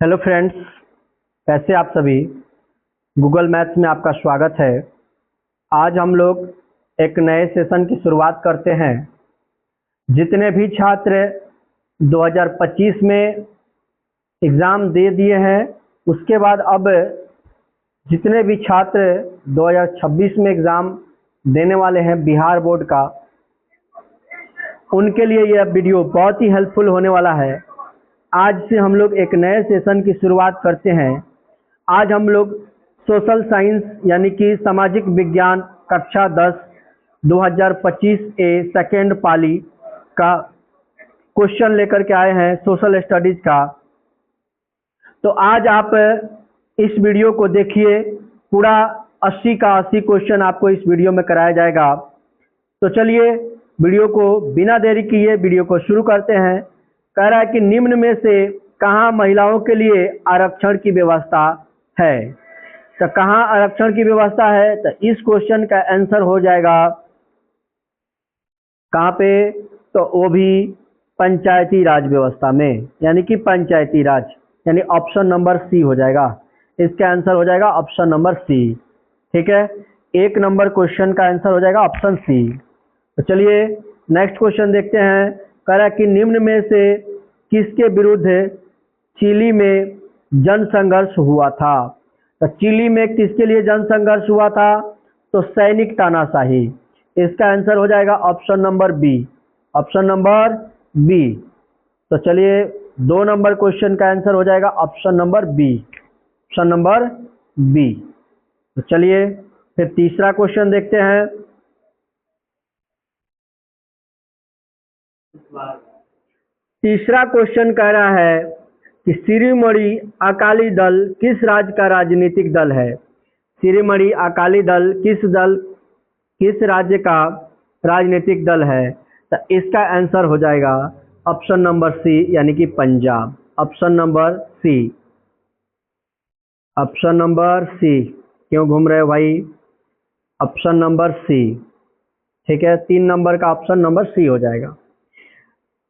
Hello friends, कैसे आप सभी। गूगल मैथ्स में आपका स्वागत है। आज हम लोग एक नए सेशन की शुरुआत करते हैं। जितने भी छात्र 2025 में एग्ज़ाम दे दिए हैं, उसके बाद अब जितने भी छात्र 2026 में एग्ज़ाम देने वाले हैं बिहार बोर्ड का, उनके लिए यह वीडियो बहुत ही हेल्पफुल होने वाला है। आज से हम लोग एक नए सेशन की शुरुआत करते हैं। आज हम लोग सोशल साइंस यानी कि सामाजिक विज्ञान कक्षा 10 2025 ए सेकेंड पाली का क्वेश्चन लेकर के आए हैं सोशल स्टडीज का। तो आज आप इस वीडियो को देखिए, पूरा 80 का 80 क्वेश्चन आपको इस वीडियो में कराया जाएगा। तो चलिए वीडियो को बिना देरी किए वीडियो को शुरू करते हैं। कह रहा है कि निम्न में से कहाँ महिलाओं के लिए आरक्षण की व्यवस्था है। तो कहाँ आरक्षण की व्यवस्था है, तो इस क्वेश्चन का आंसर हो जाएगा कहाँ पे, तो वो भी पंचायती राज व्यवस्था में, यानी कि पंचायती राज, यानी ऑप्शन नंबर सी हो जाएगा। इसका आंसर हो जाएगा ऑप्शन नंबर सी। ठीक है, एक नंबर क्वेश्चन का आंसर हो जाएगा ऑप्शन सी। तो चलिए नेक्स्ट क्वेश्चन देखते हैं। कह रहा है कि निम्न में से किसके विरुद्ध चिली में जन संघर्ष हुआ था। तो चिली में किसके लिए जन संघर्ष हुआ था, तो सैनिक तानाशाही। इसका आंसर हो जाएगा option number B, option number B. तो चलिए 2 नंबर क्वेश्चन का आंसर हो जाएगा option number B, option number B. तो चलिए फिर तीसरा क्वेश्चन देखते हैं। तीसरा क्वेश्चन कह रहा है कि शिरोमणि अकाली दल किस राज्य का राजनीतिक दल है। शिरोमणि अकाली दल किस राज्य का राजनीतिक दल है। तो इसका आंसर हो जाएगा ऑप्शन नंबर सी, यानी कि Punjab. Option number C, option number C. क्यों घूम रहे हो भाई, ऑप्शन नंबर सी। ठीक है, 3 नंबर का ऑप्शन नंबर सी हो जाएगा।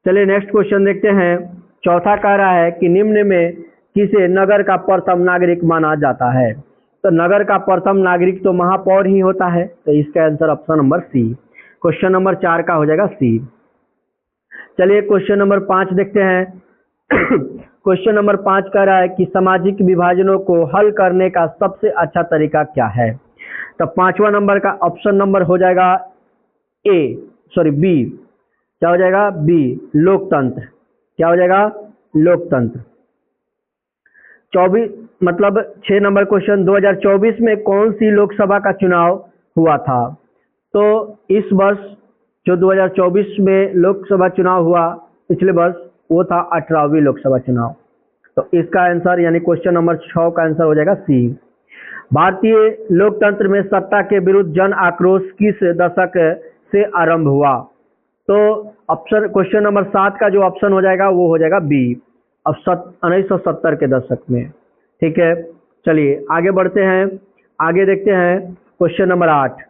चलिए नेक्स्ट क्वेश्चन देखते हैं। चौथा कह रहा है कि निम्न में किसे नगर का प्रथम नागरिक माना जाता है। तो नगर का प्रथम नागरिक तो महापौर ही होता है। तो इसका answer option number C, question number 4 का हो जाएगा सी। चलिए क्वेश्चन नंबर 5 देखते हैं। क्वेश्चन नंबर 5 कह रहा है कि सामाजिक विभाजनों को हल करने का सबसे अच्छा तरीका क्या है। तो 5वां नंबर का ऑप्शन नंबर हो जाएगा बी। क्या हो जाएगा, बी, लोकतंत्र। क्या हो जाएगा, लोकतंत्र। 24 मतलब 6 नंबर क्वेश्चन, 2024 में कौन सी लोकसभा का चुनाव हुआ था। तो इस वर्ष जो 2024 में लोकसभा चुनाव हुआ पिछले वर्ष, वो था 18वीं लोकसभा चुनाव। तो इसका आंसर यानी क्वेश्चन नंबर 6 का आंसर हो जाएगा सी। भारतीय लोकतंत्र में सत्ता के विरुद्ध जन आक्रोश किस दशक से आरंभ हुआ। तो ऑप्शन क्वेश्चन नंबर 7 का जो ऑप्शन हो जाएगा वो हो जाएगा बी, अब 1970 के दशक में। ठीक है, चलिए आगे बढ़ते हैं। आगे देखते हैं क्वेश्चन नंबर 8।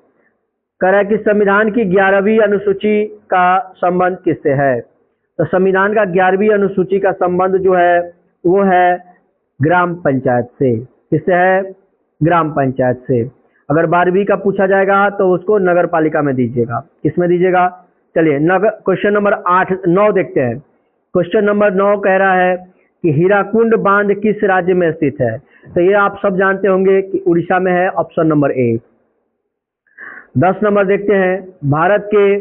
कह रहा है कि संविधान की 11वीं अनुसूची का संबंध किससे है। तो संविधान का 11वीं अनुसूची का संबंध जो है वो है ग्राम पंचायत से। किससे है, ग्राम पंचायत से। अगर 12वीं का पूछा जाएगा तो उसको नगर पालिका में दीजिएगा। किसमें दीजिएगा, चलिए क्वेश्चन नंबर 9 देखते हैं। क्वेश्चन नंबर 9 कह रहा है कि हीराकुंड बांध किस राज्य में स्थित है। तो ये आप सब जानते होंगे कि उड़ीसा में है, ऑप्शन नंबर ए। 10 नंबर देखते हैं। भारत के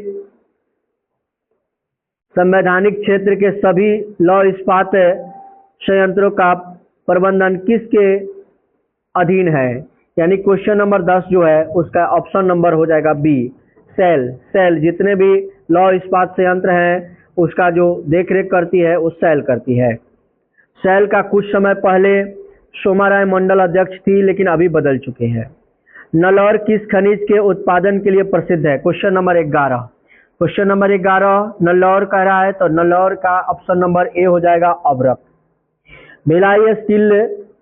संवैधानिक क्षेत्र के सभी लौह इस्पात संयंत्रों का प्रबंधन किसके अधीन है। यानी क्वेश्चन नंबर 10 जो है उसका ऑप्शन नंबर हो जाएगा बी, सेल। जितने भी लौह इस्पात संयंत्र हैं उसका जो देख रेख करती है वो सेल करती है। सेल का कुछ समय पहले सोमाराय मंडल अध्यक्ष थी, लेकिन अभी बदल चुके हैं। नलौर किस खनिज के उत्पादन के लिए प्रसिद्ध है। Question number 11। क्वेश्चन नंबर 11 नलौर कह रहा है, तो नलौर का ऑप्शन नंबर ए हो जाएगा अभ्रक। भिलाई स्टील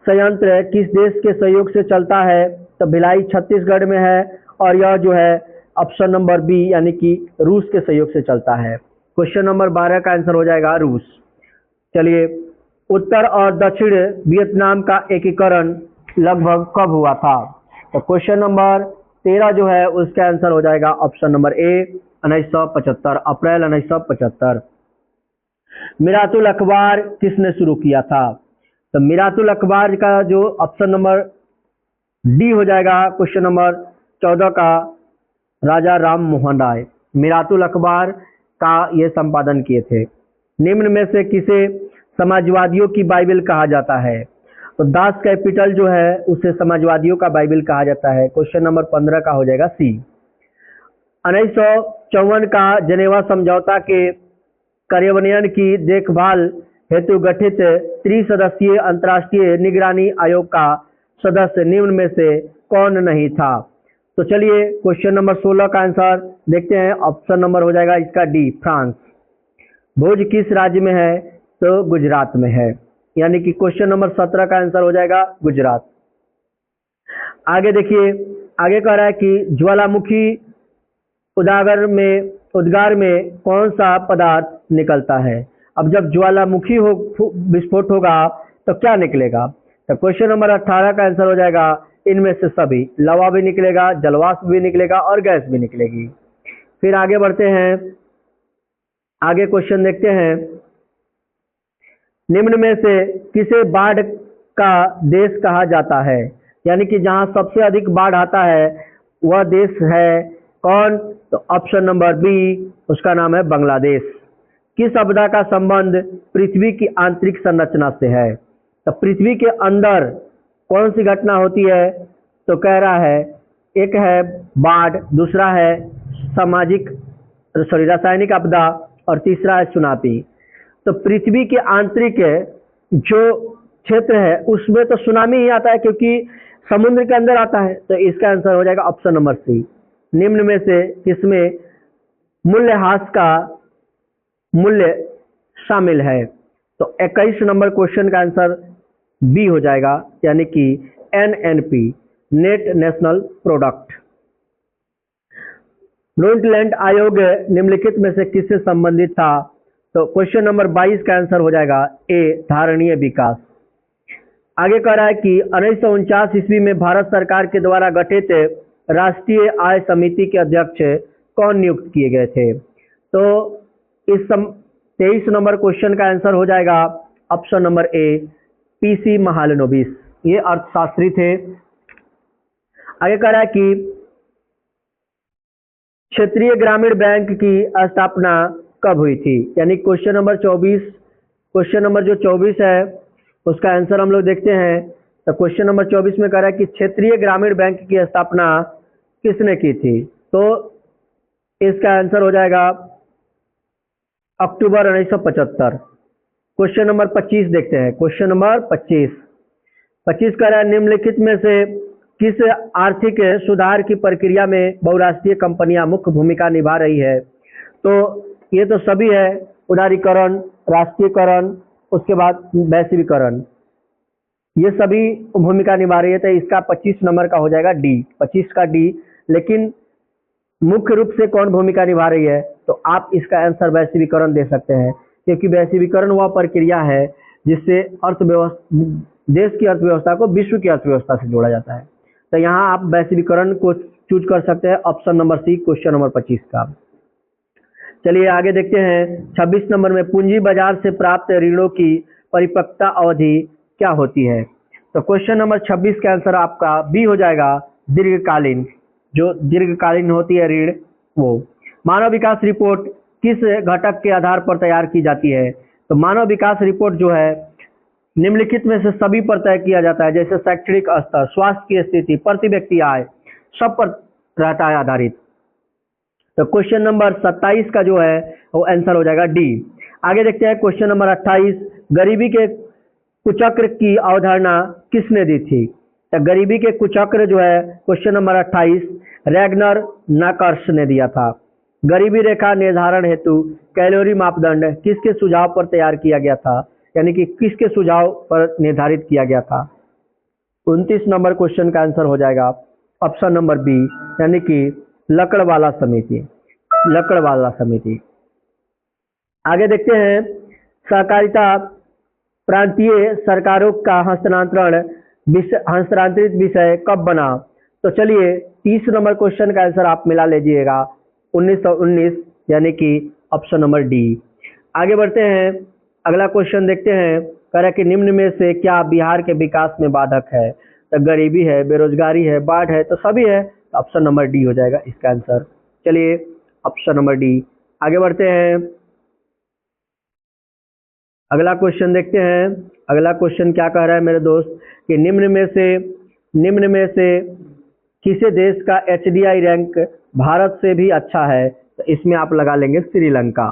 संयंत्र किस देश के सहयोग से चलता है। तो भिलाई छत्तीसगढ़ में है, और यह जो है ऑप्शन नंबर बी यानी कि रूस के सहयोग से चलता है। क्वेश्चन नंबर 12 का आंसर हो जाएगा रूस। चलिए उत्तर और दक्षिण वियतनाम का एकीकरण लगभग कब हुआ था? तो क्वेश्चन नंबर 13 जो है उसका आंसर हो जाएगा ऑप्शन नंबर ए 1975, अप्रैल 1975। मिरातुल अखबार किसने शुरू किया था? तो मिरातुल अखबार का जो ऑप्शन नंबर डी हो जाएगा क्वेश्चन नंबर 14 का, राजा राम मोहन राय मिरातुल अखबार का ये संपादन किए थे। निम्न में से किसे समाजवादियों की बाइबल कहा जाता है? तो दास कैपिटल जो है उसे समाजवादियों का बाइबल कहा जाता है। क्वेश्चन नंबर 15 का हो जाएगा सी। 1954 का जनेवा समझौता के कार्यान्वयन की देखभाल हेतु गठित त्रिसदस्यीय अंतर्राष्ट्रीय निगरानी आयोग का सदस्य निम्न में से कौन नहीं था? तो चलिए क्वेश्चन नंबर 16 का आंसर देखते हैं। ऑप्शन नंबर हो जाएगा इसका डी, फ्रांस। भुज किस राज्य में है? तो गुजरात में है, यानी कि क्वेश्चन नंबर 17 का आंसर हो जाएगा गुजरात। आगे देखिए, आगे कह रहा है कि ज्वालामुखी उद्गार में कौन सा पदार्थ निकलता है? अब जब ज्वालामुखी विस्फोट होगा तो क्या निकलेगा? तो क्वेश्चन नंबर 18 का आंसर हो जाएगा इनमें से सभी। लवा भी निकलेगा, जलवाष्प भी निकलेगा और गैस भी निकलेगी। फिर आगे बढ़ते हैं, आगे क्वेश्चन देखते हैं। निम्न में से किसे बाढ़ का देश कहा जाता है? यानी कि जहां सबसे अधिक बाढ़ आता है वह देश है कौन? तो ऑप्शन नंबर बी, उसका नाम है बांग्लादेश। किस आपदा का संबंध पृथ्वी की आंतरिक संरचना से है? तो पृथ्वी के अंदर कौन सी घटना होती है? तो कह रहा है एक है बाढ़, दूसरा है रासायनिक आपदा और तीसरा है सुनामी। तो पृथ्वी के आंतरिक जो क्षेत्र है उसमें तो सुनामी ही आता है क्योंकि समुद्र के अंदर आता है। तो इसका आंसर हो जाएगा ऑप्शन नंबर सी। निम्न में से किसमें मूल्यह्रास का मूल्य शामिल है? तो 21 नंबर क्वेश्चन का आंसर बी हो जाएगा, यानी कि एनएनपी, नेट नेशनल प्रोडक्ट। ब्रुंडलैंड आयोग निम्नलिखित में से किससे संबंधित था? तो क्वेश्चन नंबर 22 का आंसर हो जाएगा ए, धारणीय विकास। आगे कह रहा है कि 1949 ईस्वी में भारत सरकार के द्वारा गठित राष्ट्रीय आय समिति के अध्यक्ष कौन नियुक्त किए गए थे? तो इस 23 नंबर क्वेश्चन का आंसर हो जाएगा option number A, PC Mahalanobis. ये अर्थशास्त्री थे। आगे कह रहा है कि क्षेत्रीय ग्रामीण बैंक की स्थापना कब हुई थी? यानी क्वेश्चन नंबर 24, क्वेश्चन नंबर जो 24 है उसका आंसर हम लोग देखते हैं। तो क्वेश्चन नंबर 24 में कह रहा है कि क्षेत्रीय ग्रामीण बैंक की स्थापना किसने की थी? तो इसका आंसर हो जाएगा अक्टूबर 1975। क्वेश्चन नंबर 25 देखते हैं। क्वेश्चन नंबर 25 कह रहा है निम्नलिखित में से किस आर्थिक सुधार की प्रक्रिया में बहुराष्ट्रीय कंपनियां मुख्य भूमिका निभा रही है? तो ये तो सभी है, उदारीकरण, राष्ट्रीयकरण, उसके बाद वैश्वीकरण, ये सभी भूमिका निभा रही है। तो इसका 25 नंबर का हो जाएगा डी, 25 का डी। लेकिन मुख्य रूप से कौन भूमिका निभा रही है? तो आप इसका आंसर वैश्वीकरण दे सकते हैं, क्योंकि वैश्वीकरण वह प्रक्रिया है जिससे अर्थव्यवस्था, देश की अर्थव्यवस्था को विश्व की अर्थव्यवस्था से जोड़ा जाता है। तो यहाँ आप वैश्वीकरण को चूज कर सकते हैं, option number C, question number 25 का। चलिए आगे देखते हैं। 26 नंबर में पूंजी बाजार से प्राप्त ऋणों की परिपक्वता अवधि क्या होती है? तो क्वेश्चन नंबर 26 का आंसर आपका बी हो जाएगा, दीर्घकालीन। जो दीर्घकालीन होती है ऋण वो। मानव विकास रिपोर्ट किस घटक के आधार पर तैयार की जाती है? तो मानव विकास रिपोर्ट जो है निम्नलिखित में से सभी पर तय किया जाता है, जैसे शैक्षणिक स्तर, स्वास्थ्य की स्थिति, प्रति व्यक्ति आय, सब पर रहता है आधारित। तो क्वेश्चन नंबर 27 का जो है वो आंसर हो जाएगा डी। आगे देखते हैं क्वेश्चन नंबर 28, गरीबी के कुचक्र की अवधारणा किसने दी थी? तो गरीबी के कुचक्र जो है क्वेश्चन नंबर 28 रैगनर नाकर्स ने दिया था। गरीबी रेखा निर्धारण हेतु कैलोरी मापदंड किसके सुझाव पर तैयार किया गया था? यानी कि किसके सुझाव पर निर्धारित किया गया था? 29 नंबर क्वेश्चन का आंसर हो जाएगा ऑप्शन नंबर बी, यानी कि लकड़वाला समिति, लकड़वाला समिति। आगे देखते हैं सहकारिता प्रांतीय सरकारों का हस्तांतरित विषय कब बना? तो चलिए 30 नंबर क्वेश्चन का आंसर आप मिला लीजिएगा 1919, यानी कि ऑप्शन नंबर डी। आगे बढ़ते हैं, अगला क्वेश्चन देखते हैं। कह रहा है कि निम्न में से क्या बिहार के विकास में बाधक है? तो गरीबी है, बेरोजगारी है, बाढ़ है, तो सभी है। तो ऑप्शन नंबर डी हो जाएगा इसका आंसर। चलिए ऑप्शन नंबर डी। आगे बढ़ते हैं, अगला क्वेश्चन देखते हैं। अगला क्वेश्चन क्या कह रहा है मेरे दोस्त कि निम्न में से किसी देश का HDI रैंक भारत से भी अच्छा है? तो इसमें आप लगा लेंगे श्रीलंका।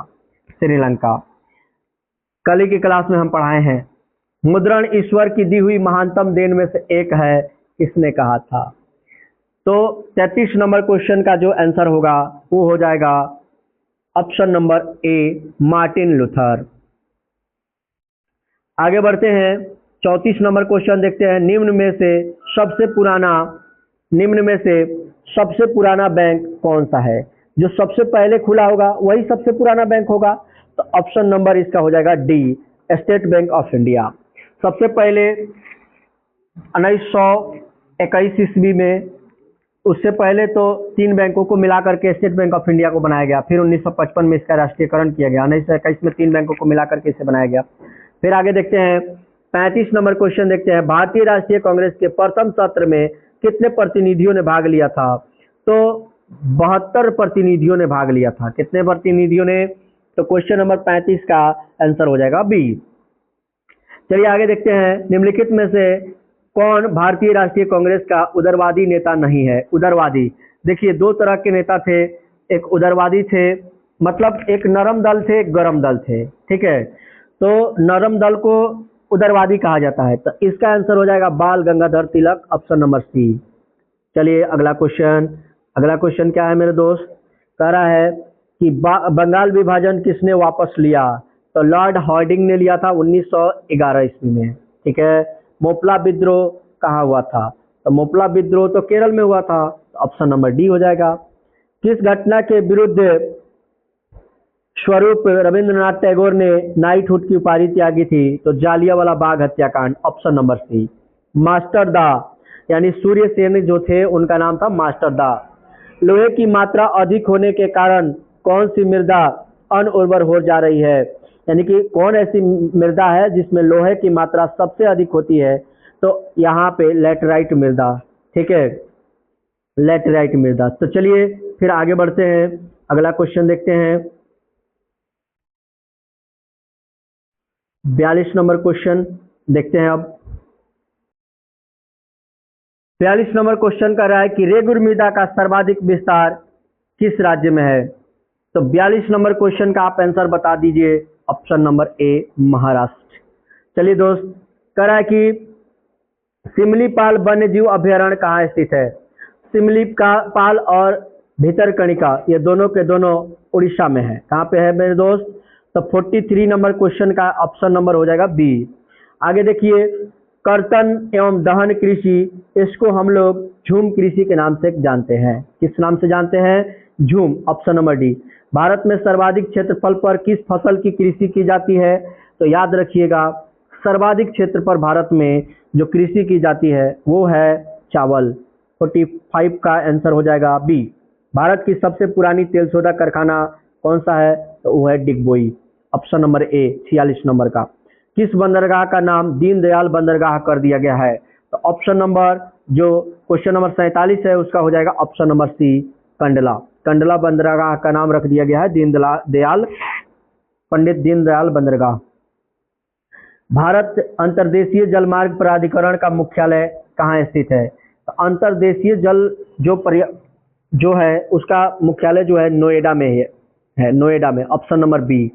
कल की क्लास में हम पढ़ाए हैं, मुद्रण ईश्वर की दी हुई महानतम देन में से एक है, किसने कहा था? तो 33 नंबर क्वेश्चन का जो आंसर होगा वो हो जाएगा option number A, Martin Luther. आगे बढ़ते हैं, 34 नंबर क्वेश्चन देखते हैं। निम्न में से सबसे पुराना बैंक कौन सा है? जो सबसे पहले खुला होगा वही सबसे पुराना बैंक होगा। तो ऑप्शन नंबर इसका हो जाएगा D, state bank of India. सबसे पहले 1921 ईस्वी में, उससे पहले तो 3 बैंकों को मिला करके स्टेट बैंक ऑफ इंडिया को बनाया गया। फिर 1955 में इसका राष्ट्रीयकरण किया गया। 1921 में 3 बैंकों को मिला करके इसे बनाया गया। फिर आगे देखते हैं, 35 नंबर क्वेश्चन देखते हैं। भारतीय राष्ट्रीय कांग्रेस के प्रथम सत्र में कितने प्रतिनिधियों ने भाग लिया था? तो 72 प्रतिनिधियों ने भाग लिया था। कितने प्रतिनिधियों ने? तो क्वेश्चन नंबर 35 का आंसर हो जाएगा बी। चलिए आगे देखते हैं, निम्नलिखित में से कौन भारतीय राष्ट्रीय कांग्रेस का उदारवादी नेता नहीं है? उदारवादी, देखिए 2 तरह के नेता थे। एक उदारवादी थे, मतलब एक नरम दल थे, एक गरम दल थे, ठीक है। तो नरम दल को उदारवादी कहा जाता है। तो इसका आंसर हो जाएगा बाल गंगाधर तिलक, ऑप्शन नंबर सी। चलिए अगला क्वेश्चन क्या है मेरे दोस्त? कह रहा है कि बंगाल विभाजन किसने वापस लिया? तो लॉर्ड हार्डिंग ने लिया था 1911 ईस्वी में, ठीक है। मोपला विद्रोह कहाँ हुआ था? तो मोपला विद्रोह तो केरल में हुआ था। तो ऑप्शन नंबर डी हो जाएगा। किस घटना के विरुद्ध स्वरूप रविंद्रनाथ टैगोर ने नाइटहुड की उपाधि त्यागी थी? तो जालियांवाला बाग हत्याकांड, ऑप्शन नंबर सी। मास्टर दा, यानी सूर्य सेन जो थे उनका नाम था मास्टर दा। लोहे की मात्रा अधिक होने के कारण कौन सी मृदा अनउर्वर हो जा रही है? यानी कि कौन ऐसी मृदा है जिसमें लोहे की मात्रा सबसे अधिक होती है? तो यहाँ पे लैटेराइट मृदा, ठीक है, लैटेराइट मृदा। तो चलिए फिर आगे बढ़ते हैं, अगला क्वेश्चन देखते हैं। 42 नंबर क्वेश्चन देखते हैं अब। 42 नंबर क्वेश्चन कर रहा है कि रेगुर मृदा का सर्वाधिक विस्तार किस राज्य में है? तो 42 नंबर क्वेश्चन का आप आंसर बता दीजिए। Option number A, Maharashtra. चलिए दोस्त, कह रहा है कि सिमलीपाल वन्यजीव अभयारण्य कहाँ स्थित है? सिमलीपाल और भितरकनिका, ये दोनों के दोनों उड़ीसा में है। कहाँ पे है मेरे दोस्त? तो 43 नंबर क्वेश्चन का ऑप्शन नंबर हो जाएगा बी। आगे देखिए, कर्तन एवं दहन कृषि, इसको हम लोग झूम कृषि के नाम से जानते हैं। किस नाम से जानते हैं? झूम, ऑप्शन नंबर डी। भारत में सर्वाधिक क्षेत्रफल पर किस फसल की कृषि की जाती है? तो याद रखिएगा, सर्वाधिक क्षेत्र पर भारत में जो कृषि की जाती है वो है चावल। 45 का आंसर हो जाएगा बी। भारत की सबसे पुरानी तेल शोधक कारखाना कौन सा है? तो वो है Digboi, option number A, 46 number का। किस बंदरगाह का नाम दीनदयाल बंदरगाह कर दिया गया है? तो ऑप्शन नंबर जो क्वेश्चन नंबर 47 है उसका हो जाएगा ऑप्शन नंबर सी, कंडला। कंडला बंदरगाह का नाम रख दिया गया है पंडित दीनदयाल बंदरगाह। भारत अंतर्देशीय जलमार्ग प्राधिकरण का मुख्यालय कहाँ स्थित है? तो अंतर्देशीय जल जो है उसका मुख्यालय जो है नोएडा में है नोएडा में, option number B.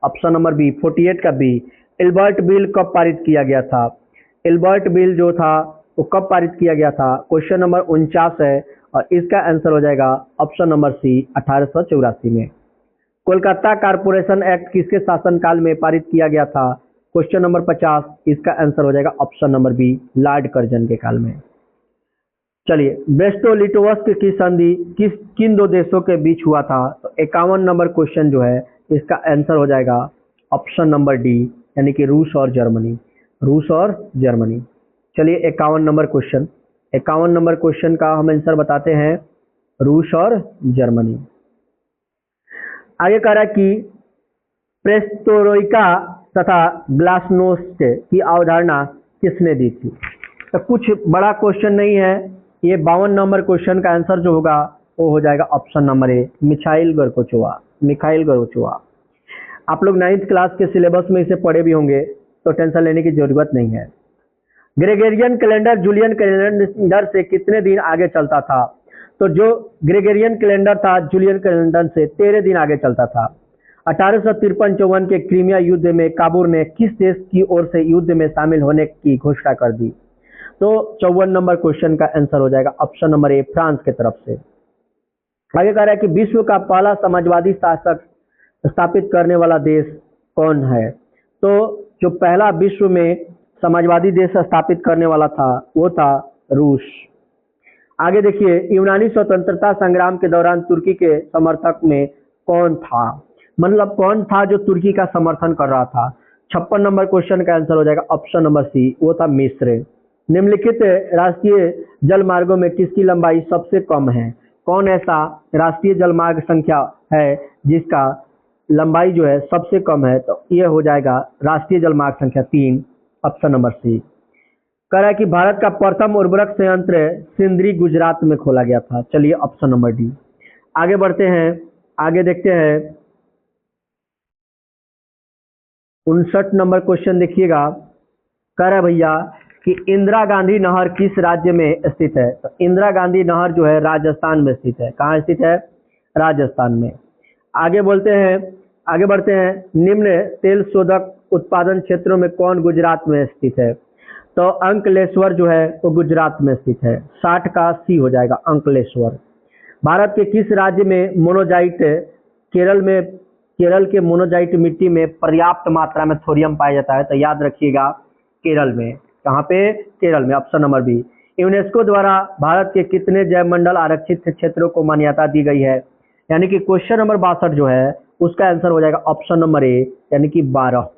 Option number B 48 का बी। एल्बर्ट बिल कब पारित किया गया था? एल्बर्ट बिल जो था वो कब पारित किया गया था? क्वेश्चन नंबर 49 है और इसका आंसर हो जाएगा ऑप्शन नंबर सी, 1884 में। कोलकाता कारपोरेशन एक्ट किसके शासनकाल में पारित किया गया था? क्वेश्चन नंबर 50, इसका आंसर हो जाएगा option number B, Lord Curzon के काल में। चलिए, ब्रेस्टो-लिटोवस्क की संधि किन 2 देशों के बीच हुआ था? तो 51 नंबर क्वेश्चन जो है इसका आंसर हो जाएगा ऑप्शन नंबर डी, यानी कि रूस और जर्मनी। रूस और जर्मनी। चलिए 51 नंबर क्वेश्चन, 51 नंबर क्वेश्चन का हम आंसर बताते हैं, रूस और जर्मनी। आगे कह रहा है कि प्रेस्टोरोइका तथा ग्लासनोस्ट की अवधारणा किसने दी थी? तो कुछ बड़ा क्वेश्चन नहीं है ये। 52 नंबर क्वेश्चन का आंसर जो होगा वो हो जाएगा option number A, Mikhail Gorbachev. Mikhail Gorbachev. आप लोग 9th क्लास के सिलेबस में इसे पढ़े भी होंगे, तो टेंशन लेने की जरूरत नहीं है। ग्रेगोरियन कैलेंडर जूलियन कैलेंडर से कितने दिन आगे चलता था? तो जो ग्रेगोरियन कैलेंडर था जूलियन कैलेंडर से 13 दिन आगे चलता था। 1853-54 के क्रीमिया युद्ध में काबुल ने किस देश की ओर से युद्ध में शामिल होने की घोषणा कर दी? तो 54 नंबर क्वेश्चन का आंसर हो जाएगा ऑप्शन नंबर ए, फ्रांस की तरफ से। आगे कह रहा है कि विश्व का पहला समाजवादी शासक स्थापित करने वाला देश कौन है? तो जो पहला विश्व में समाजवादी देश स्थापित करने वाला था वो था रूस। आगे देखिए, यूनानी स्वतंत्रता संग्राम के दौरान तुर्की के समर्थक में कौन था? मतलब कौन था जो तुर्की का समर्थन कर रहा था? 56 नंबर क्वेश्चन का आंसर हो जाएगा ऑप्शन नंबर सी, वो था मिस्र। निम्नलिखित राष्ट्रीय जलमार्गों में किसकी लंबाई सबसे कम है? कौन ऐसा राष्ट्रीय जलमार्ग संख्या है जिसका लंबाई जो है सबसे कम है? तो ये हो जाएगा राष्ट्रीय जलमार्ग संख्या 3, ऑप्शन नंबर सी। कह रहा है कि भारत का प्रथम उर्वरक संयंत्र सिंदरी गुजरात में खोला गया था। चलिए ऑप्शन नंबर डी। आगे बढ़ते हैं, आगे देखते हैं 59 नंबर क्वेश्चन देखिएगा। कह रहा है भैया कि इंदिरा गांधी नहर किस राज्य में स्थित है? तो इंदिरा गांधी नहर जो है राजस्थान में स्थित है। कहाँ स्थित है? राजस्थान में। आगे बोलते हैं, आगे बढ़ते हैं, निम्न तेल शोधक उत्पादन क्षेत्रों में कौन गुजरात में स्थित है? तो अंकलेश्वर जो है वो गुजरात में स्थित है। 60 का सी हो जाएगा, अंकलेश्वर। भारत के किस राज्य में मोनोजाइट? केरल के मोनोजाइट मिट्टी में पर्याप्त मात्रा में थोरियम पाया जाता है। तो याद रखिएगा केरल में। कहाँ पे? केरल में, ऑप्शन नंबर बी। यूनेस्को द्वारा भारत के कितने जैव मंडल आरक्षित क्षेत्रों को मान्यता दी गई है? यानी कि क्वेश्चन नंबर 62 जो है उसका आंसर हो जाएगा ऑप्शन नंबर ए, यानी कि 12।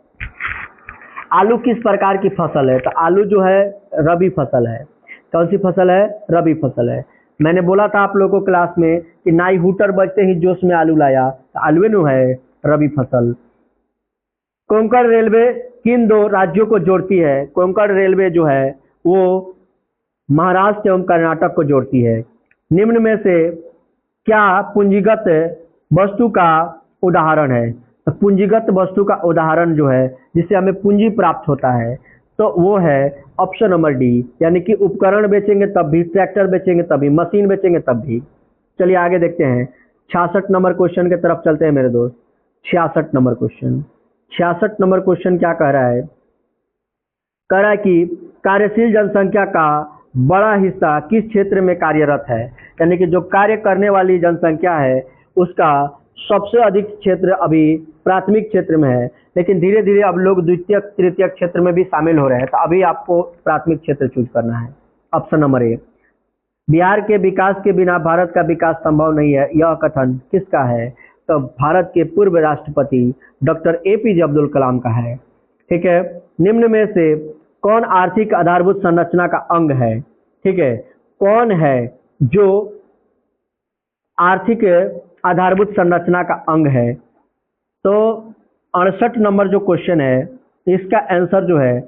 आलू किस प्रकार की फसल है? तो आलू जो है रबी फसल है। कौन सी फसल है? रबी फसल है। मैंने बोला था आप लोगों को क्लास में कि नाई हुटर बजते ही जोश में आलू लाया, तो आलू नु है रबी फसल। कोंकण रेलवे किन दो राज्यों को जोड़ती है? कोंकण रेलवे जो है वो महाराष्ट्र एवं कर्नाटक को जोड़ती है। निम्न में से क्या पूंजीगत वस्तु का उदाहरण है? तो पूंजीगत वस्तु का उदाहरण जो है जिससे हमें पूंजी प्राप्त होता है तो वो है ऑप्शन नंबर डी, यानी कि उपकरण बेचेंगे तब भी, ट्रैक्टर बेचेंगे तब भी, मशीन बेचेंगे तब भी। चलिए आगे देखते हैं 66 नंबर क्वेश्चन की तरफ चलते हैं मेरे दोस्त। 66 नंबर क्वेश्चन, 66 नंबर क्वेश्चन क्या कह रहा है? कह रहा है कि कार्यशील जनसंख्या का बड़ा हिस्सा किस क्षेत्र में कार्यरत है? यानी कि जो कार्य करने वाली जनसंख्या है उसका सबसे अधिक क्षेत्र अभी प्राथमिक क्षेत्र में है, लेकिन धीरे धीरे अब लोग द्वितीयक तृतीयक क्षेत्र में भी शामिल हो रहे हैं। तो अभी आपको प्राथमिक क्षेत्र चूज करना है, ऑप्शन नंबर ए। बिहार के विकास के बिना भारत का विकास संभव नहीं है, यह कथन किसका है? तो भारत के पूर्व राष्ट्रपति डॉक्टर एपीजे अब्दुल कलाम का है। ठीक है। निम्न में से कौन आर्थिक आधारभूत संरचना का अंग है? ठीक है, कौन है जो आर्थिक आधारभूत संरचना का अंग है? तो 68 नंबर जो क्वेश्चन है इसका आंसर जो है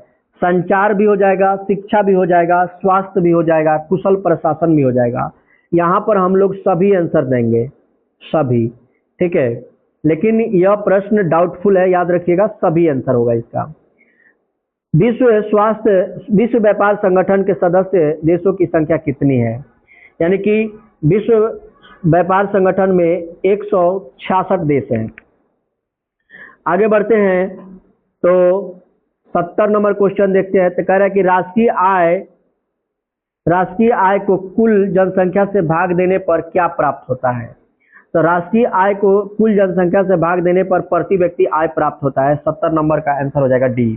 संचार भी हो जाएगा, शिक्षा भी हो जाएगा, स्वास्थ्य भी हो जाएगा, कुशल प्रशासन भी हो जाएगा। यहाँ पर हम लोग सभी आंसर देंगे, सभी। ठीक है, लेकिन यह प्रश्न डाउटफुल है, याद रखिएगा सभी आंसर होगा इसका। विश्व व्यापार संगठन के सदस्य देशों की संख्या कितनी है? यानी कि विश्व व्यापार संगठन में 166 देश हैं। आगे बढ़ते हैं तो 70 नंबर क्वेश्चन देखते हैं। तो कह रहा है कि राष्ट्रीय आय को कुल जनसंख्या से भाग देने पर क्या प्राप्त होता है? तो राष्ट्रीय आय को कुल जनसंख्या से भाग देने पर प्रति व्यक्ति आय प्राप्त होता है। 70 नंबर का आंसर हो जाएगा डी।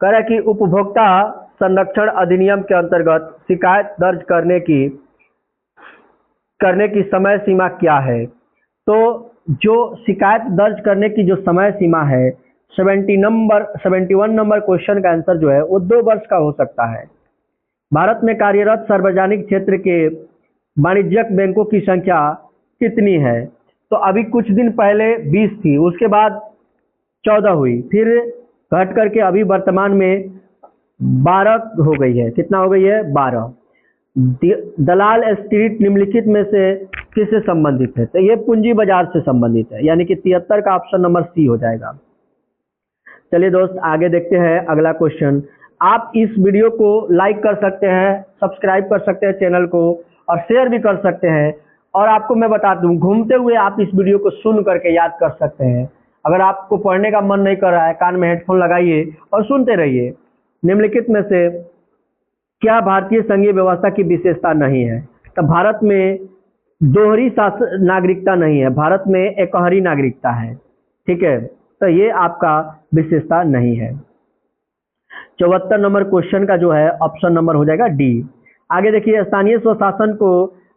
कह रहा है कि उपभोक्ता संरक्षण अधिनियम के अंतर्गत शिकायत दर्ज करने की समय सीमा क्या है? तो जो शिकायत दर्ज करने की जो समय सीमा है 71 नंबर क्वेश्चन का आंसर जो है वो 2 वर्ष का हो सकता है। भारत में कार्यरत सार्वजनिक क्षेत्र के वाणिज्यिक बैंकों की संख्या कितनी है? तो अभी कुछ दिन पहले 20 थी, उसके बाद 14 हुई, फिर घट करके अभी वर्तमान में 12 हो गई है। कितना हो गई है? 12। दलाल स्ट्रीट निम्नलिखित में से किससे संबंधित है? तो ये पूंजी बाजार से संबंधित है, यानी कि 73 का ऑप्शन नंबर सी हो जाएगा। चलिए दोस्त आगे देखते हैं अगला क्वेश्चन। आप इस वीडियो को लाइक कर सकते हैं, सब्सक्राइब कर सकते हैं चैनल को, और शेयर भी कर सकते हैं। और आपको मैं बता दूं, घूमते हुए आप इस वीडियो को सुन करके याद कर सकते हैं। अगर आपको पढ़ने का मन नहीं कर रहा है, कान में हेडफोन लगाइए और सुनते रहिए। निम्नलिखित में से क्या भारतीय संघीय व्यवस्था की विशेषता नहीं है? तो भारत में दोहरी नागरिकता नहीं है, भारत में एकहरी नागरिकता है। ठीक है, तो ये आपका विशेषता नहीं है। 74 नंबर क्वेश्चन का जो है ऑप्शन नंबर हो जाएगा डी। आगे देखिए, स्थानीय स्वशासन को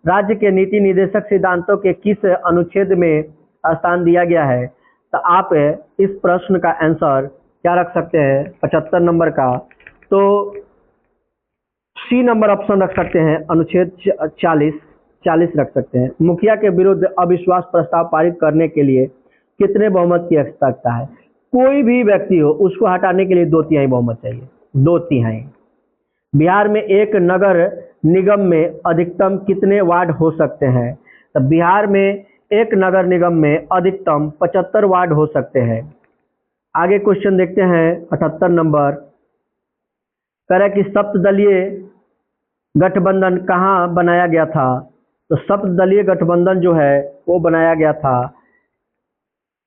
राज्य के नीति निर्देशक सिद्धांतों के किस अनुच्छेद में स्थान दिया गया है? तो आप इस प्रश्न का आंसर क्या रख सकते हैं 75 नंबर का? तो सी नंबर ऑप्शन रख सकते हैं, अनुच्छेद 40 रख सकते हैं। मुखिया के विरुद्ध अविश्वास प्रस्ताव पारित करने के लिए कितने बहुमत की आवश्यकता है? कोई भी व्यक्ति हो, उसको हटाने के लिए 2/3 बहुमत चाहिए, 2/3। बिहार में एक नगर निगम में अधिकतम कितने वार्ड हो सकते हैं? तो बिहार में एक नगर निगम में अधिकतम 75 वार्ड हो सकते हैं। आगे क्वेश्चन देखते हैं 78 नंबर। कह रहा है कि सप्तदलीय गठबंधन कहाँ बनाया गया था? तो सप्तदलीय गठबंधन जो है वो बनाया गया था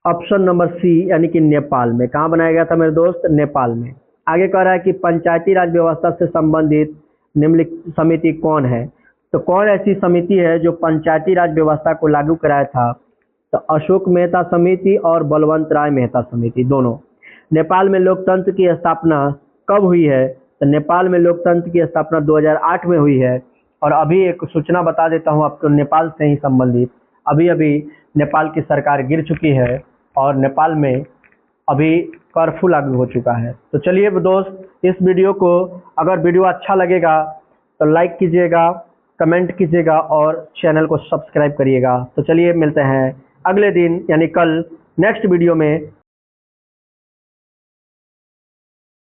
ऑप्शन नंबर सी, यानी कि नेपाल में। कहाँ बनाया गया था मेरे दोस्त? नेपाल में। आगे कह रहा है कि पंचायती राज व्यवस्था से संबंधित निम्नलिखित समिति कौन है? तो कौन ऐसी समिति है जो पंचायती राज व्यवस्था को लागू कराया था? तो अशोक मेहता समिति और बलवंत राय मेहता समिति, दोनों। नेपाल में लोकतंत्र की स्थापना कब हुई है? तो नेपाल में लोकतंत्र की स्थापना 2008 में हुई है। और अभी एक सूचना बता देता हूँ आपको नेपाल से ही संबंधित, अभी अभी नेपाल की सरकार गिर चुकी है और नेपाल में अभी कर्फ्यू लागू हो चुका है। तो चलिए दोस्त, इस वीडियो को अगर वीडियो अच्छा लगेगा तो लाइक कीजिएगा, कमेंट कीजिएगा और चैनल को सब्सक्राइब करिएगा। तो चलिए मिलते हैं अगले दिन, यानी कल नेक्स्ट वीडियो में।